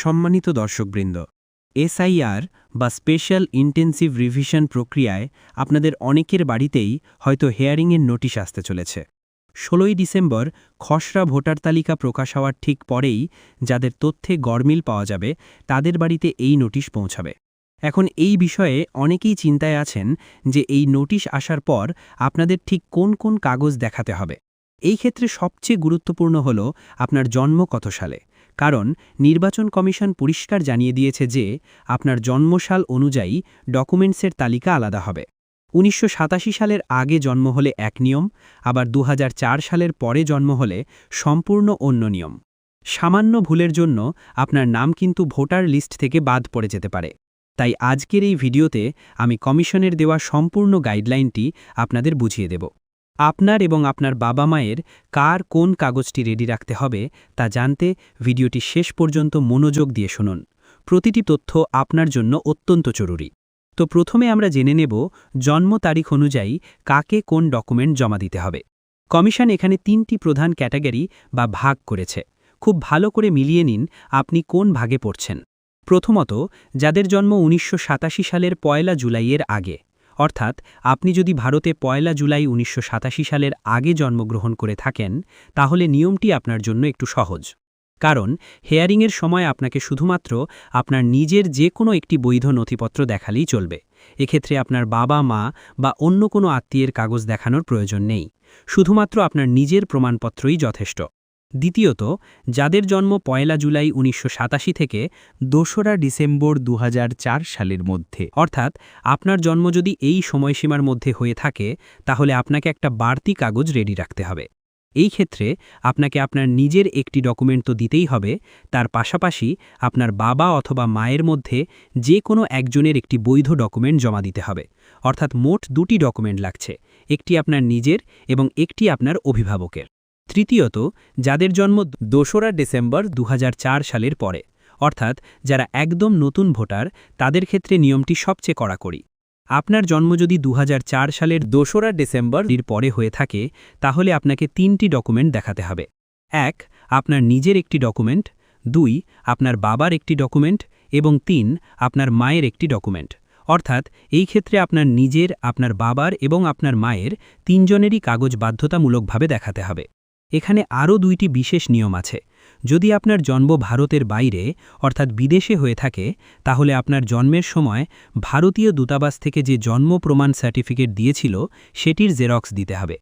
সম্মানিত দর্শকবৃন্দ, এসআইআর বা স্পেশাল ইন্টেন্সিভ রিভিশন প্রক্রিয়ায় আপনাদের অনেকের বাড়িতেই হয়তো হেয়ারিংয়ের নোটিশ আসতে চলেছে। ১৬ই ডিসেম্বর খসড়া ভোটার তালিকা প্রকাশ হওয়ার ঠিক পরেই যাদের তথ্যে গরমিল পাওয়া যাবে তাদের বাড়িতে এই নোটিশ পৌঁছাবে। এখন এই বিষয়ে অনেকেই চিন্তায় আছেন যে এই নোটিশ আসার পর আপনাদের ঠিক কোন কোন কাগজ দেখাতে হবে। এই ক্ষেত্রে সবচেয়ে গুরুত্বপূর্ণ হল আপনার জন্ম কত সালে, কারণ নির্বাচন কমিশন পরিষ্কার জানিয়ে দিয়েছে যে আপনার জন্মসাল অনুযায়ী ডকুমেন্টসের তালিকা আলাদা হবে। ১৯৮৭ সালের আগে জন্ম হলে এক নিয়ম, আবার ২০০৪ সালের পরে জন্ম হলে সম্পূর্ণ অন্য নিয়ম। সামান্য ভুলের জন্য আপনার নাম কিন্তু ভোটার লিস্ট থেকে বাদ পড়ে যেতে পারে। তাই আজকের এই ভিডিওতে আমি কমিশনের দেওয়া সম্পূর্ণ গাইডলাইনটি আপনাদের বুঝিয়ে দেব। আপনার এবং আপনার বাবা মায়ের কার কোন কাগজটি রেডি রাখতে হবে তা জানতে ভিডিওটি শেষ পর্যন্ত মনোযোগ দিয়ে শুনুন। প্রতিটি তথ্য আপনার জন্য অত্যন্ত জরুরি। তো প্রথমে আমরা জেনে নেব জন্ম তারিখ অনুযায়ী কাকে কোন ডকুমেন্ট জমা দিতে হবে। কমিশন এখানে ৩টি প্রধান ক্যাটাগরি বা ভাগ করেছে। খুব ভালো করে মিলিয়ে নিন আপনি কোন ভাগে পড়ছেন। প্রথমত, যাদের জন্ম ১৯৮৭ সালের ১ জুলাইয়ের আগে, অর্থাৎ আপনি যদি ভারতে ১ জুলাই ১৯৮৭ সালের আগে জন্মগ্রহণ করে থাকেন তাহলে নিয়মটি আপনার জন্য একটু সহজ, কারণ হেয়ারিংয়ের সময় আপনাকে শুধুমাত্র আপনার নিজের যে কোনো একটি বৈধ নথিপত্র দেখালেই চলবে। এক্ষেত্রে আপনার বাবা মা বা অন্য কোনো আত্মীয়ের কাগজ দেখানোর প্রয়োজন নেই, শুধুমাত্র আপনার নিজের প্রমাণপত্রই যথেষ্ট। দ্বিতীয়ত, যাদের জন্ম ১ জুলাই ১৯৮৭ থেকে ২রা ডিসেম্বর ২০০৪ সালের মধ্যে, অর্থাৎ আপনার জন্ম যদি এই সময়সীমার মধ্যে হয়ে থাকে তাহলে আপনাকে একটা বাড়তি কাগজ রেডি রাখতে হবে। এই ক্ষেত্রে আপনাকে আপনার নিজের একটি ডকুমেন্ট তো দিতেই হবে, তার পাশাপাশি আপনার বাবা অথবা মায়ের মধ্যে যে কোনো একজনের একটি বৈধ ডকুমেন্ট জমা দিতে হবে। অর্থাৎ মোট ২টি ডকুমেন্ট লাগছে, একটি আপনার নিজের এবং একটি আপনার অভিভাবকের। তৃতীয়ত, যাদের জন্ম ২রা ডিসেম্বর ২০০৪ সালের পরে, অর্থাৎ যারা একদম নতুন ভোটার, তাদের ক্ষেত্রে নিয়মটি সবচেয়ে কড়াকড়ি। আপনার জন্ম যদি ২০০৪ সালের ২রা ডিসেম্বর এর পরে হয়ে থাকে তাহলে আপনাকে ৩টি ডকুমেন্ট দেখাতে হবে। ১. আপনার নিজের একটি ডকুমেন্ট, ২. আপনার বাবার একটি ডকুমেন্ট এবং ৩. আপনার মায়ের একটি ডকুমেন্ট। অর্থাৎ এই ক্ষেত্রে আপনার নিজের, আপনার বাবার এবং আপনার মায়ের ৩ জনেরই কাগজ বাধ্যতামূলকভাবে দেখাতে হবে। এখানে আরও ২টি বিশেষ নিয়ম আছে। যদি আপনার জন্ম ভারতের বাইরে অর্থাৎ বিদেশে হয়ে থাকে তাহলে আপনার জন্মের সময় ভারতীয় দূতাবাস থেকে যে জন্ম প্রমাণ সার্টিফিকেট দিয়েছিল সেটির জেরক্স দিতে হবে।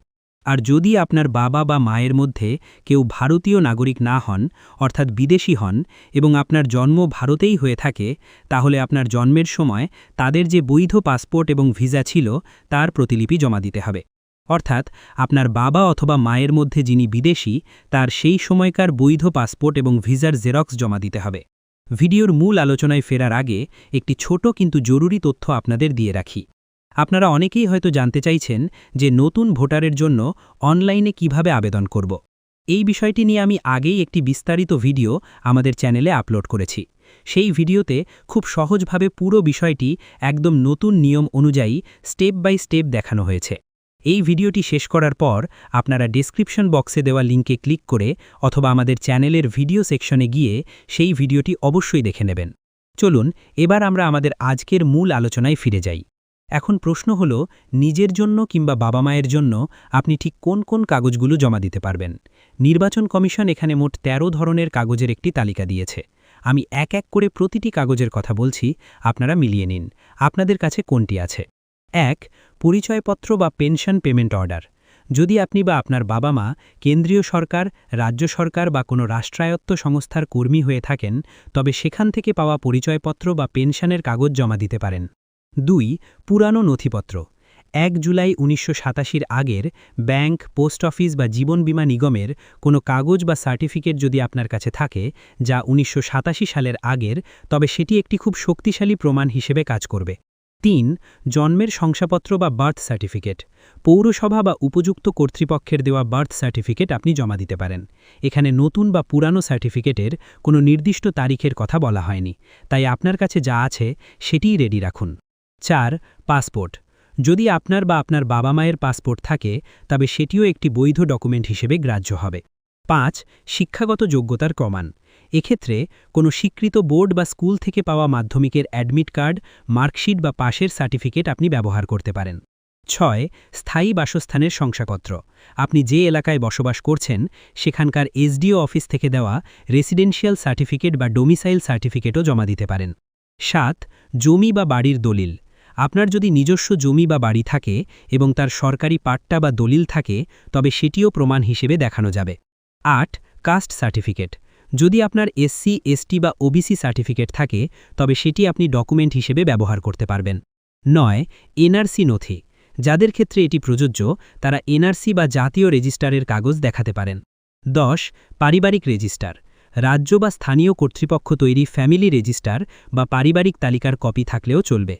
আর যদি আপনার বাবা বা মায়ের মধ্যে কেউ ভারতীয় নাগরিক না হন অর্থাৎ বিদেশি হন এবং আপনার জন্ম ভারতেই হয়ে থাকে তাহলে আপনার জন্মের সময় তাদের যে বৈধ পাসপোর্ট এবং ভিসা ছিল তার প্রতিলিপি জমা দিতে হবে। অর্থাৎ আপনার বাবা অথবা মায়ের মধ্যে যিনি বিদেশি তার সেই সময়কার বৈধ পাসপোর্ট এবং ভিসার জেরক্স জমা দিতে হবে। ভিডিওর মূল আলোচনায় ফেরার আগে একটি ছোট কিন্তু জরুরি তথ্য আপনাদের দিয়ে রাখি। আপনারা অনেকেই হয়তো জানতে চাইছেন যে নতুন ভোটারের জন্য অনলাইনে কিভাবে আবেদন করব। এই বিষয়টি নিয়ে আমি আগেই একটি বিস্তারিত ভিডিও আমাদের চ্যানেলে আপলোড করেছি। সেই ভিডিওতে খুব সহজভাবে পুরো বিষয়টি একদম নতুন নিয়ম অনুযায়ী স্টেপ বাই স্টেপ দেখানো হয়েছে। এই ভিডিওটি শেষ করার পর আপনারা ডেসক্রিপশন বক্সে দেওয়া লিঙ্কে ক্লিক করে অথবা আমাদের চ্যানেলের ভিডিও সেকশনে গিয়ে সেই ভিডিওটি অবশ্যই দেখে নেবেন। চলুন এবার আমরা আমাদের আজকের মূল আলোচনায় ফিরে যাই। এখন প্রশ্ন হল, নিজের জন্য কিংবা বাবা মায়ের জন্য আপনি ঠিক কোন কোন কাগজগুলো জমা দিতে পারবেন। নির্বাচন কমিশন এখানে মোট ১৩ ধরনের কাগজের একটি তালিকা দিয়েছে। আমি এক এক করে প্রতিটি কাগজের কথা বলছি, আপনারা মিলিয়ে নিন আপনাদের কাছে কোনটি আছে। ১. পরিচয়পত্র বা পেনশন পেমেন্ট অর্ডার। যদি আপনি বা আপনার বাবা মা কেন্দ্রীয় সরকার, রাজ্য সরকার বা কোনো রাষ্ট্রায়ত্ত সংস্থার কর্মী হয়ে থাকেন তবে সেখান থেকে পাওয়া পরিচয়পত্র বা পেনশনের কাগজ জমা দিতে পারেন। ২. পুরানো নথিপত্র। ১ জুলাই ১৯৮৭ আগের ব্যাংক, পোস্ট অফিস বা জীবন বীমা নিগমের কোনো কাগজ বা সার্টিফিকেট যদি আপনার কাছে থাকে যা ১৯৮৭ সালের আগের, তবে সেটি একটি খুব শক্তিশালী প্রমাণ হিসেবে কাজ করবে। ৩. জন্মের শংসাপত্র বা বার্থ সার্টিফিকেট। পৌরসভা বা উপযুক্ত কর্তৃপক্ষের দেওয়া বার্থ সার্টিফিকেট আপনি জমা দিতে পারেন। এখানে নতুন বা পুরানো সার্টিফিকেটের কোনো নির্দিষ্ট তারিখের কথা বলা হয়নি, তাই আপনার কাছে যা আছে সেটিই রেডি রাখুন। ৪. পাসপোর্ট। যদি আপনার বা আপনার বাবা মায়ের পাসপোর্ট থাকে তবে সেটিও একটি বৈধ ডকুমেন্ট হিসেবে গ্রাহ্য হবে। ৫. শিক্ষাগত যোগ্যতার প্রমাণ। এক্ষেত্রে কোনো স্বীকৃত বোর্ড বা স্কুল থেকে পাওয়া মাধ্যমিকের অ্যাডমিট কার্ড, মার্কশিট বা পাশের সার্টিফিকেট আপনি ব্যবহার করতে পারেন। 6. স্থায়ী বাসস্থানের শংসাপত্র। আপনি যে এলাকায় বসবাস করছেন সেখানকার এসডিও অফিস থেকে দেওয়া রেসিডেন্সিয়াল সার্টিফিকেট বা ডোমিসাইল সার্টিফিকেটও জমা দিতে পারেন। 7. জমি বা বাড়ির দলিল। আপনার যদি নিজস্ব জমি বা বাড়ি থাকে এবং তার সরকারি পাট্টা বা দলিল থাকে তবে সেটিও প্রমাণ হিসেবে দেখানো যাবে। 8. Caste certificate. যদি আপনার এসসি, এসটি বা ওবিসি সার্টিফিকেট থাকে তবে সেটি আপনি ডকুমেন্ট হিসেবে ব্যবহার করতে পারবেন। 9. এনআরসি নথি। যাদের ক্ষেত্রে এটি প্রযোজ্য তারা এনআরসি বা জাতীয় রেজিস্টারের কাগজ দেখাতে পারেন। 10. পারিবারিক রেজিস্টার। রাজ্য বা স্থানীয় কর্তৃপক্ষ তৈরি ফ্যামিলি রেজিস্টার বা পারিবারিক তালিকার কপি থাকলেও চলবে।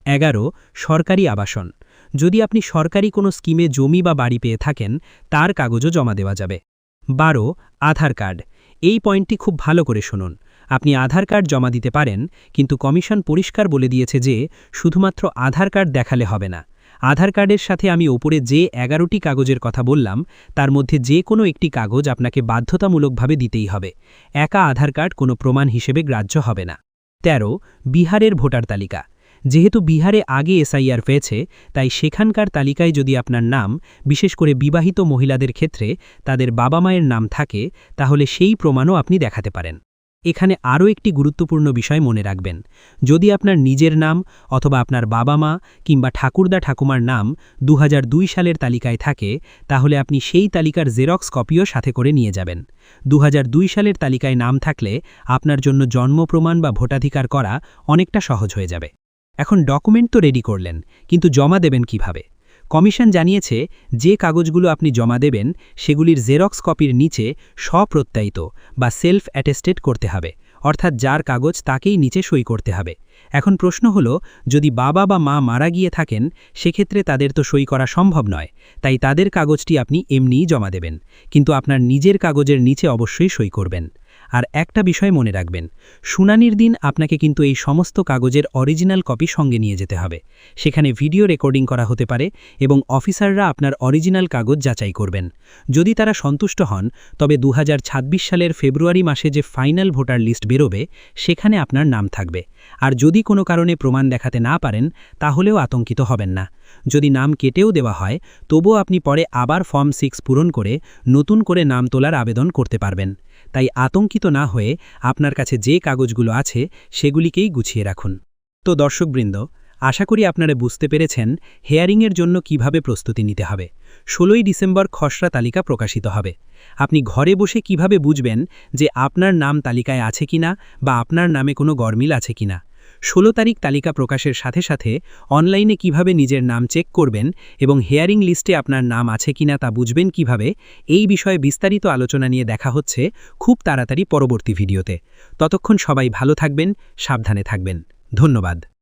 11. সরকারি আবাসন। যদি আপনি সরকারি কোনো স্কিমে জমি বা বাড়ি পেয়ে থাকেন তার কাগজও জমা দেওয়া যাবে। 12. আধার কার্ড। এই পয়েন্টটি খুব ভালো করে শুনুন। আপনি আধার কার্ড জমা দিতে পারেন, কিন্তু কমিশন পরিষ্কার বলে দিয়েছে যে শুধুমাত্র আধার কার্ড দেখালে হবে না। আধার কার্ডের সাথে আমি ওপরে যে 11টি কাগজের কথা বললাম তার মধ্যে যে কোনো একটি কাগজ আপনাকে বাধ্যতামূলকভাবে দিতেই হবে। একা আধার কার্ড কোনো প্রমাণ হিসেবে গ্রাহ্য হবে না। 13. বিহারের ভোটার তালিকা। যেহেতু বিহারে আগে এসআইআর হয়েছে তাই সেখানকার তালিকায় যদি আপনার নাম, বিশেষ করে বিবাহিত মহিলাদের ক্ষেত্রে তাদের বাবা মায়ের নাম থাকে তাহলে সেই প্রমাণও আপনি দেখাতে পারেন। এখানে আরও একটি গুরুত্বপূর্ণ বিষয় মনে রাখবেন। যদি আপনার নিজের নাম অথবা আপনার বাবা মা কিংবা ঠাকুরদা ঠাকুমার নাম 2002 সালের তালিকায় থাকে তাহলে আপনি সেই তালিকার জেরক্স কপিও সাথে করে নিয়ে যাবেন। 2002 সালের তালিকায় নাম থাকলে আপনার জন্য জন্ম প্রমাণ বা ভোটাধিকার করা অনেকটা সহজ হয়ে যাবে। এখন ডকুমেন্ট তো রেডি করলেন, কিন্তু জমা দেবেন কিভাবে? কমিশন জানিয়েছে যে কাগজগুলো আপনি জমা দেবেন সেগুলির জেরক্স কপির নিচে স্বপ্রত্যয়িত বা সেলফ অ্যাটেস্টেড করতে হবে, অর্থাৎ যার কাগজ তাকেই নিচে সই করতে হবে। এখন প্রশ্ন হলো, যদি বাবা বা মা মারা গিয়ে থাকেন সেক্ষেত্রে তাদের তো সই করা সম্ভব নয়, তাই তাদের কাগজটি আপনি এমনিই জমা দেবেন, কিন্তু আপনার নিজের কাগজের নিচে অবশ্যই সই করবেন। আর একটা বিষয় মনে রাখবেন, শুনানির দিন আপনাকে কিন্তু এই সমস্ত কাগজের অরিজিনাল কপি সঙ্গে নিয়ে যেতে হবে। সেখানে ভিডিও রেকর্ডিং করা হতে পারে এবং অফিসাররা আপনার অরিজিনাল কাগজ যাচাই করবেন। যদি তারা সন্তুষ্ট হন তবে 2026 সালের ফেব্রুয়ারি মাসে যে ফাইনাল ভোটার লিস্ট বেরোবে সেখানে আপনার নাম থাকবে। আর যদি কোনো কারণে প্রমাণ দেখাতে না পারেন তাহলেও আতঙ্কিত হবেন না। যদি নাম কেটেও দেওয়া হয় তবুও আপনি পরে আবার ফর্ম 6 পূরণ করে নতুন করে নাম তোলার আবেদন করতে পারবেন। তাই আতঙ্কিত না হয়ে আপনার কাছে যে কাগজগুলো আছে সেগুলিকেই গুছিয়ে রাখুন। তো দর্শকবৃন্দ, আশা করি আপনারা বুঝতে পেরেছেন হিয়ারিংয়ের জন্য কিভাবে প্রস্তুতি নিতে হবে। 16ই ডিসেম্বর খসড়া তালিকা প্রকাশিত হবে। আপনি ঘরে বসে কিভাবে বুঝবেন যে আপনার নাম তালিকায় আছে কিনা বা আপনার নামে কোনো গরমিল আছে কিনা। 16 তারিখ তালিকা প্রকাশের সাথে সাথে অনলাইনে কিভাবে নিজের নাম চেক করবেন এবং হিয়ারিং লিস্টে আপনার নাম আছে কিনা তা বুঝবেন কিভাবে, এই বিষয়ে বিস্তারিত আলোচনা নিয়ে দেখা হচ্ছে খুব তাড়াতাড়ি পরবর্তী ভিডিওতে। ততক্ষণ সবাই ভালো থাকবেন, সাবধানে থাকবেন। ধন্যবাদ।